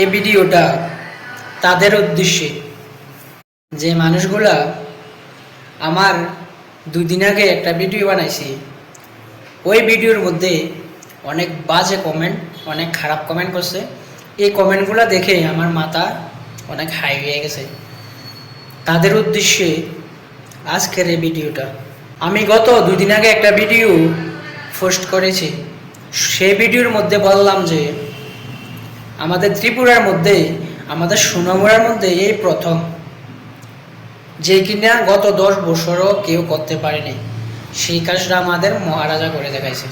এই ভিডিওটা তাদের উদ্দেশ্যে, যে মানুষগুলা আমার 2 দিন আগে একটা ভিডিও বানাইছি, ওই ভিডিওর মধ্যে অনেক বাজে কমেন্ট, অনেক খারাপ কমেন্ট করছে। এই কমেন্টগুলো দেখে আমার মাথা অনেক হাই হয়ে গেছে। তাদের উদ্দেশ্যে আজকের এই ভিডিওটা। আমি গত 2 দিন আগে একটা ভিডিও পোস্ট করেছি। সেই ভিডিওর মধ্যে বললাম যে আমাদের ত্রিপুরার মধ্যে, আমাদের সোনামুড়ার মধ্যে এই প্রথম যে কিনা গত 10 বছরও কেউ করতে পারেনি, সেই কাজটা আমাদের মহারাজা করে দেখাইছে।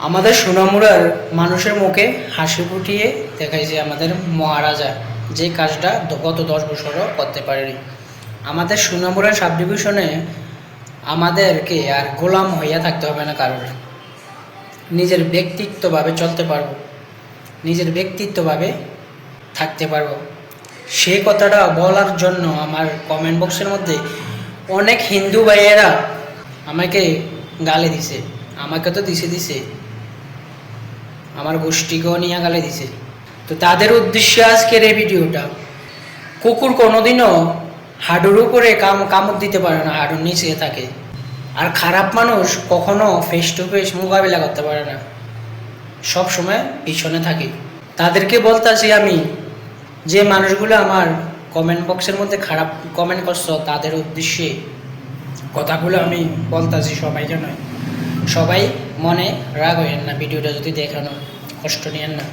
আমাদের সোনামুড়ার মানুষের মুখে হাসি ফুটিয়ে দেখাইছে আমাদের মহারাজা, যে কাজটা গত 10 বছরও করতে পারেনি। আমাদের সোনামুড়ার সাব ডিভিশনে আমাদেরকে আর গোলাম হইয়া থাকতে হবে না কারোর, নিজের ব্যক্তিত্বভাবে চলতে পারবো, নিজের ব্যক্তিত্বভাবে থাকতে পারবো। সেই কথাটা বলার জন্য আমার কমেন্ট বক্সের মধ্যে অনেক হিন্দু ভাইয়েরা আমাকে গালি দিছে। আমাকে তো দিছে, আমার গোষ্ঠীকেও নিয়ে গালি দিছে। তো তাদের উদ্দেশ্যে আজকের এই ভিডিওটা। কুকুর কোনোদিনও হাডুর উপরে কামড় দিতে পারে না, হাডুর নিচে থাকে। আর খারাপ মানুষ কখনো ফেস টু ফেস মোকাবিলা করতে পারে না, সব সময় পিছনে থাকে। তাদেরকে বলতাছি আমি, যে মানুষগুলো আমার কমেন্ট বক্সের মধ্যে খারাপ কমেন্ট করছো, তাদের উদ্দেশ্যে কথাগুলো আমি বলতাছি। সবাইকে নয়, সবাই মনে রাগ হইয়েন না, ভিডিওটা যদি দেখানো কষ্ট নিয়েন না।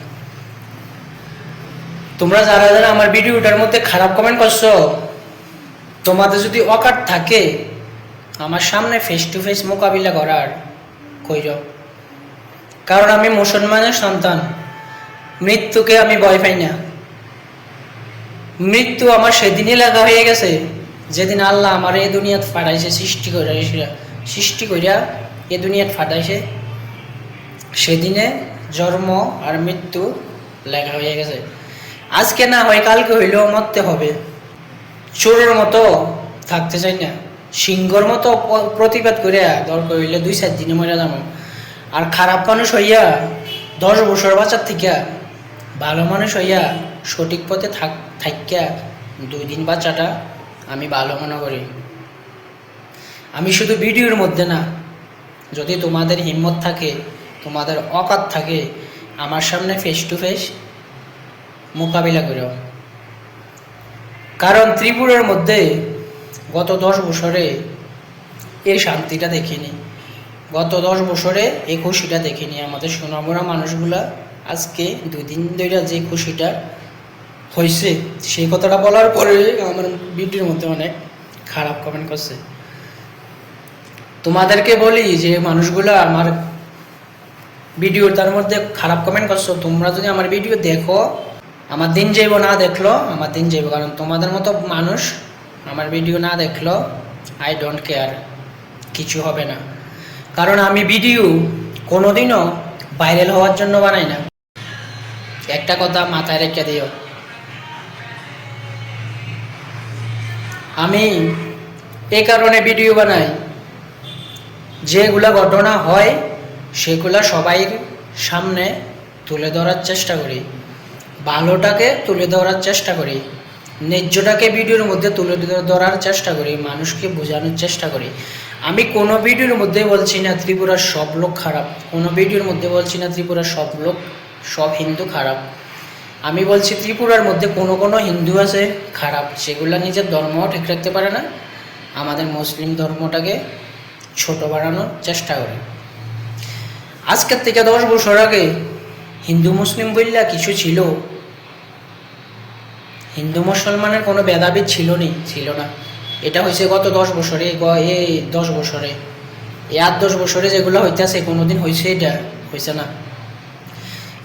তোমরা যারা যারা আমার ভিডিওটার মধ্যে খারাপ কমেন্ট করছো, তোমাদের যদি অকাট থাকে আমার সামনে ফেস টু ফেস মোকাবিলা করার, কইর। কারণ আমি মুসলমানের সন্তান, মৃত্যুকে আমি ভয় পাই না। মৃত্যু আমার সেদিনই লেখা হয়ে গেছে, যেদিন আল্লাহ আমার এই দুনিয়াত ফাটাইছে, সৃষ্টি করিয়া এই দুনিয়াত ফাটাইছে, সেদিনে জন্ম আর মৃত্যু লেখা হয়ে গেছে। আজকে না হয় কালকে হইলেও মরতে হবে। চোরের মতো থাকতে চাই না, সিংহর মতো প্রতিবাদ করিয়া দরকার হইলে 2-4 দিনে মরে যাবো। আর খারাপ মানুষ হইয়া 10 বছর বাঁচার থেকে ভালো মানুষ হইয়া সঠিক পথে থাকিয়া 2 দিন বাঁচাটা আমি ভালো মনে করি। আমি শুধু ভিডিওর মধ্যে না, যদি তোমাদের হিম্মত থাকে, তোমাদের অকাত থাকে, আমার সামনে ফেস টু ফেস মোকাবিলা করো। কারণ ত্রিপুরার মধ্যে গত 10 বছরে এই শান্তিটা দেখিনি, গত 10 বছরে এই খুশিটা দেখিনি। আমাদের সোনামুড়া মানুষগুলা আজকে 2 দিন ধরে যে খুশিটা হয়েছে, সেই কথাটা বলার পরে আমার ভিডিওর মধ্যে অনেক খারাপ কমেন্ট করছে। তোমাদেরকে বলি যে মানুষগুলা আমার ভিডিও তার মধ্যে খারাপ কমেন্ট করছো, তোমরা যদি আমার ভিডিও দেখো, আমার দিন যাইব, না দেখলো আমার দিন যাইব। কারণ তোমাদের মতো মানুষ আমার ভিডিও না দেখলো, আই ডোন্ট কেয়ার, কিছু হবে না। কারণ আমি ভিডিও কোনোদিনও ভাইরাল হওয়ার জন্য বানাই না, একটা কথা মাথায় রেখে দিও। আমি এই কারণে ভিডিও বানাই, যেগুলা ঘটনা হয় সেগুলা সবাইয়ের সামনে তুলে ধরার চেষ্টা করি, ভালোটাকে তুলে ধরার চেষ্টা করি, ন্যায্যটাকে ভিডিওর মধ্যে তুলে ধরার চেষ্টা করি, মানুষকে বোঝানোর চেষ্টা করি। আমি কোনো ভিডিওর মধ্যে বলছি না ত্রিপুরার সব লোক খারাপ, কোনো ভিডিওর মধ্যে বলছি না ত্রিপুরার সব হিন্দু খারাপ। আমি বলছি ত্রিপুরার মধ্যে কোনো হিন্দু আছে খারাপ, সেগুলা নিজের ধর্মও ঠিক রাখতে পারে না, আমাদের মুসলিম ধর্মটাকে ছোট বাড়ানোর চেষ্টা করে। আজকের থেকে 10 বছর আগে হিন্দু মুসলিম বললা কিছু ছিল? হিন্দু মুসলমানের কোনো ভেদাভেদ ছিল না। এটা হয়েছে গত 10 বছরে, এই 10 বছরে, এই 8-10 বছরে যেগুলো হইতেছে, কোনোদিন হয়েছে? এটা হয়েছে না।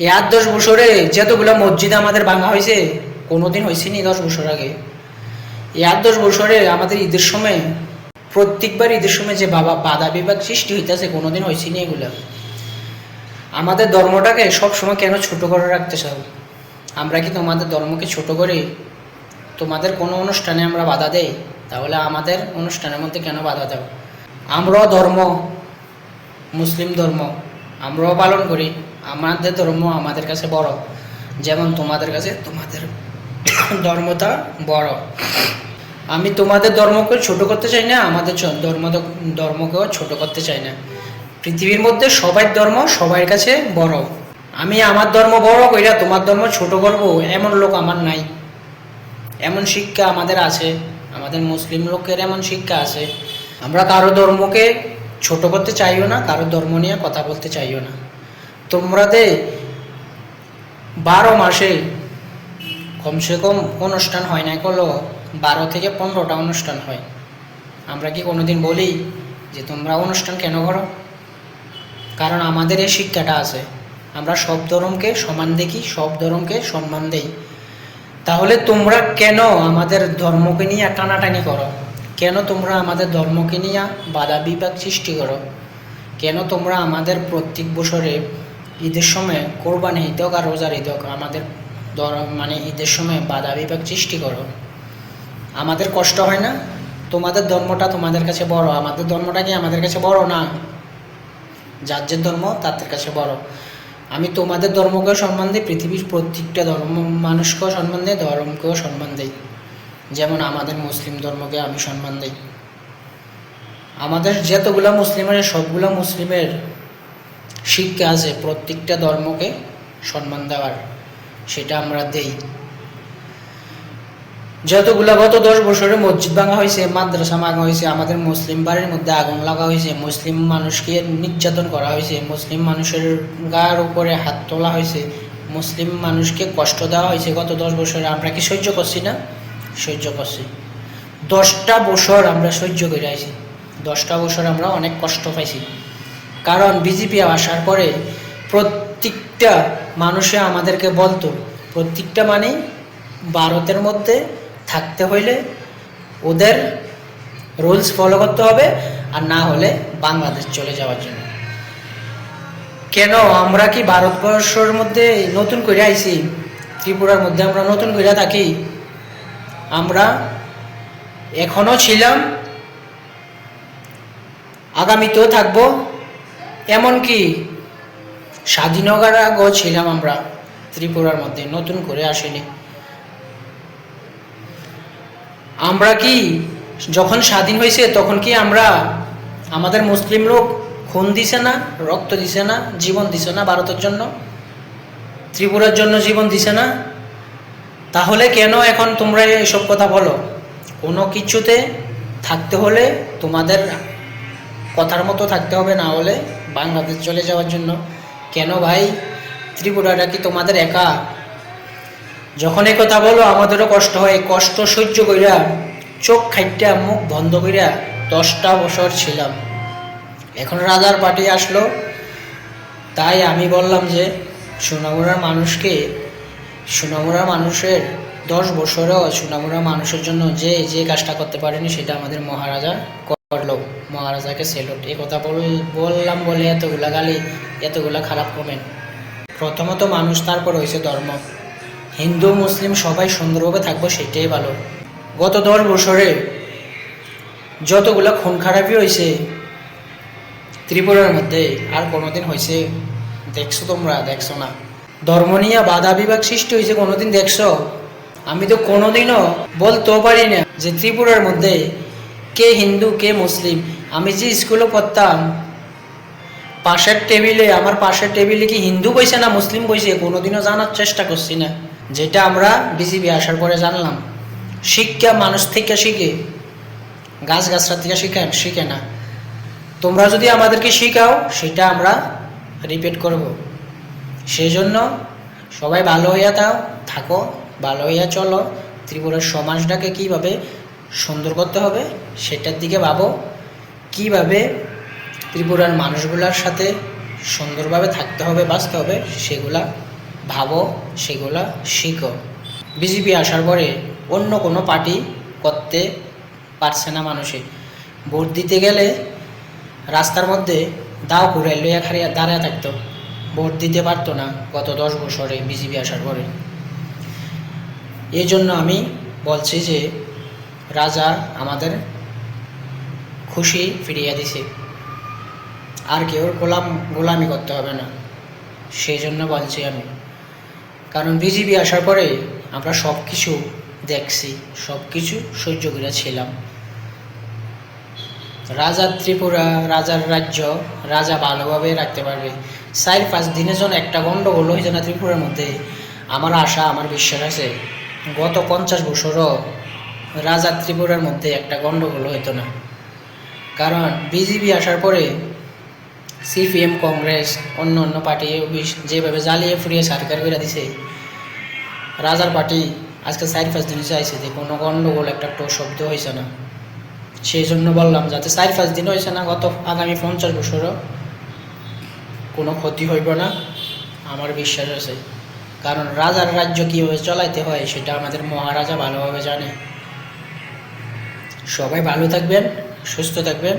এই 8-10 বছরে যতগুলো মসজিদ আমাদের ভাঙা হয়েছে, কোনোদিন হয়েছে নি 10 বছর আগে? এই 8-10 বছরে আমাদের ঈদের সময়, প্রত্যেকবার ঈদের সময় যে বাধা বিবাদ সৃষ্টি হইতেছে, কোনোদিন হয়েছে নি এগুলা? আমাদের ধর্মটাকে সবসময় কেন ছোট করে রাখতে চাও? আমরা কি তোমাদের ধর্মকে ছোট করে তোমাদের কোনো অনুষ্ঠানে আমরা বাধা দেই? তাহলে আমাদের অনুষ্ঠানের মধ্যে কেন বাধা দাও? আমরাও ধর্ম, মুসলিম ধর্ম আমরাও পালন করি, আমাদের ধর্ম আমাদের কাছে বড়। যেমন তোমাদের কাছে তোমাদের ধর্মটা বড়। আমি তোমাদের ধর্মকে ছোট করতে চাই না, আমাদের ধর্মকেও ছোট করতে চাই না। পৃথিবীর মধ্যে সবার ধর্ম সবার কাছে বড়। আমি আমার ধর্ম বড় কইরা তোমার ধর্ম ছোট করব এমন লোক আমার নাই। এমন শিক্ষা আমাদের আছে, আমাদের মুসলিম লোকের এমন শিক্ষা আছে। আমরা কারো ধর্মকে ছোট করতে চাইও না, কারো ধর্ম নিয়ে কথা বলতে চাইও না। তোমরাদের 12 মাসে কমসে কম অনুষ্ঠান হয় না করলো 12 থেকে 15টা অনুষ্ঠান হয়। আমরা কি কোনোদিন বলি যে তোমরা অনুষ্ঠান কেন করো? কারণ আমাদের এই শিক্ষাটা আছে, আমরা সব ধর্মকে সমান দেখি, সব ধর্মকে সম্মান দেই। তাহলে তোমরা কেন আমাদের ধর্মকে নিয়ে টানাটানি করো? কেন তোমরা আমাদের ধর্মকে নিয়ে বাধা বিবাদ সৃষ্টি করো? কেন তোমরা আমাদের প্রত্যেক বছরে ঈদের সময় কোরবানি ঈদ হোক আর রোজার ঈদ হোক আমাদের মানে ঈদের সময় বাধা বিবাদ সৃষ্টি করো? আমাদের কষ্ট হয় না? তোমাদের ধর্মটা তোমাদের কাছে বড়, আমাদের ধর্মটা কি আমাদের কাছে বড় না? যার যে ধর্ম তাদের কাছে বড়। আমি তোমাদের ধর্মকেও সম্মান দিই, পৃথিবীর প্রত্যেকটা ধর্ম মানুষকেও সম্মান দিই, ধর্মকেও সম্মান দিই। যেমন আমাদের মুসলিম ধর্মকে আমি সম্মান দিই। আমাদের যতগুলা মুসলিমের সবগুলো মুসলিমের শিক্ষা আছে প্রত্যেকটা ধর্মকে সম্মান দেওয়ার, সেটা আমরা দেই। যতগুলা গত 10 বছরে মসজিদ ভাঙা হয়েছে, মাদ্রাসা ভাঙা হয়েছে, আমাদের মুসলিম বাড়ির মধ্যে আগুন লাগা হয়েছে, মুসলিম মানুষকে নির্যাতন করা হয়েছে, মুসলিম মানুষের গার উপরে হাত তোলা হয়েছে, মুসলিম মানুষকে কষ্ট দেওয়া হয়েছে গত 10 বছরে। আমরা কি সহ্য করছি না? সহ্য করছি। 10টা বছর আমরা সহ্য করে আছি, 10টা বছর আমরা অনেক কষ্ট পাইছি। কারণ বিজেপি আসার পরে প্রত্যেকটা মানুষে আমাদেরকে বলতো, প্রত্যেকটা মানে ভারতের মধ্যে থাকতে হইলে ওদের রুলস ফলো করতে হবে, আর না হলে বাংলাদেশ চলে যাওয়ার জন্য। কেন আমরা কি ভারতবর্ষের মধ্যে নতুন করে আইছি? ত্রিপুরার মধ্যে আমরা নতুন করে থাকি? আমরা এখনো ছিলাম, আগামীতেও থাকবো, এমনকি স্বাধীনতার আগেও ছিলাম আমরা ত্রিপুরার মধ্যে, নতুন করে আসেনি। আমরা কি যখন স্বাধীন হয়েছে তখন কি আমরা আমাদের মুসলিম লোক খুন দিছে না, রক্ত দিছে না, জীবন দিছে না ভারতের জন্য, ত্রিপুরার জন্য জীবন দিছে না? তাহলে কেন এখন তোমরা এসব কথা বলো? কোনো কিছুতে থাকতে হলে তোমাদের কথার মতো থাকতে হবে, না হলে বাংলাদেশ চলে যাওয়ার জন্য। কেন ভাই, ত্রিপুরাটা কি তোমাদের একা? যখন এই কথা বলো আমাদেরও কষ্ট হয়। কষ্ট সহ্য কইরা চোখ খাইটা মুখ বন্ধ কইরা 10টা বছর ছিলাম। এখন রাজার পার্টি আসলো, তাই আমি বললাম যে সোনামুড়ার মানুষকে, সোনামুড়ার মানুষের 10 বছরেও সোনামুড়ার মানুষের জন্য যে যে কাজটা করতে পারেনি সেটা আমাদের মহারাজা করলো। মহারাজাকে সেলুট। এই কথা বললাম বলে এতগুলা গালি, এতগুলা খারাপ কমেন্ট। প্রথমত মানুষ, তারপর হয়েছে ধর্ম। হিন্দু মুসলিম সবাই সুন্দরভাবে থাকবো, সেটাই ভালো। গত 10 বছরে যতগুলা খুন খারাপই হয়েছে ত্রিপুরার মধ্যে, আর কোনোদিন হয়েছে দেখছো তোমরা? দেখছো না। ধর্ম নিয়ে বাধা বিভাগ সৃষ্টি হয়েছে কোনোদিন দেখছো? আমি তো কোনোদিনও বলতেও পারি না যে ত্রিপুরার মধ্যে কে হিন্দু কে মুসলিম। আমি যে স্কুলে পড়তাম, পাশের টেবিলে, আমার পাশের টেবিলে কি হিন্দু বসে না মুসলিম বসে কোনোদিনও জানার চেষ্টা করছি না। যেটা আমরা বিজেপি আসার পরে জানলাম। শিক্ষা মানুষ থেকে শিখে, গাছগাছরা থেকে শিখে না। তোমরা যদি আমাদেরকে শিখাও সেটা আমরা রিপিট করব। সেই জন্য সবাই ভালো হইয়া থাকো, ভালো হইয়া চলো। ত্রিপুরার সমাজটাকে কীভাবে সুন্দর করতে হবে সেটার দিকে ভাবো, কীভাবে ত্রিপুরার মানুষগুলার সাথে সুন্দরভাবে থাকতে হবে, বাঁচতে হবে, সেগুলা ভাবো, সেগুলা শিখো। বিজেপি আসার পরে অন্য কোনো পার্টি করতে পারছে না মানুষে। ভোট দিতে গেলে রাস্তার মধ্যে দাও ঘুরে লইয়া খারিয়া দাঁড়ায় থাকতো, ভোট দিতে পারতো না গত 10 বছরে বিজেপি আসার পরে। এই জন্য আমি বলছি যে রাজা আমাদের খুশি ফিরিয়ে দিছে, আর কেউ গোলামি করতে হবে না। সেই জন্য বলছি আমি। কারণ বিজেপি আসার পরে আমরা সব কিছু দেখছি, সব কিছু সহ্য করে ছিলাম। রাজার ত্রিপুরা, রাজার রাজ্য, রাজা ভালোভাবে রাখতে পারবে। 4-5 দিনের জন্য একটা গণ্ডগোল হয়েছে না ত্রিপুরার মধ্যে, আমার আশা, আমার বিশ্বাস আছে গত 50 বছরও রাজা ত্রিপুরার মধ্যে একটা গণ্ডগোল হইতো না। কারণ বিজেপি আসার পরে সিপিএম, কংগ্রেস, অন্য অন্য পার্টি যেভাবে জ্বালিয়ে ফুরিয়ে সরকার করে দিছে, রাজার পার্টি আজকে 4-5 দিন চাইছে যে কোনো গণ্ডগোল একটা শব্দ হয়েছে না। সেই জন্য বললাম যাতে 4-5 দিন হয়েছে না, গত আগামী 50 বছরও কোনো ক্ষতি হইব না, আমার বিশ্বাস আছে। কারণ রাজার রাজ্য কীভাবে চলাইতে হয় সেটা আমাদের মহারাজা ভালোভাবে জানে। সবাই ভালো থাকবেন, সুস্থ থাকবেন।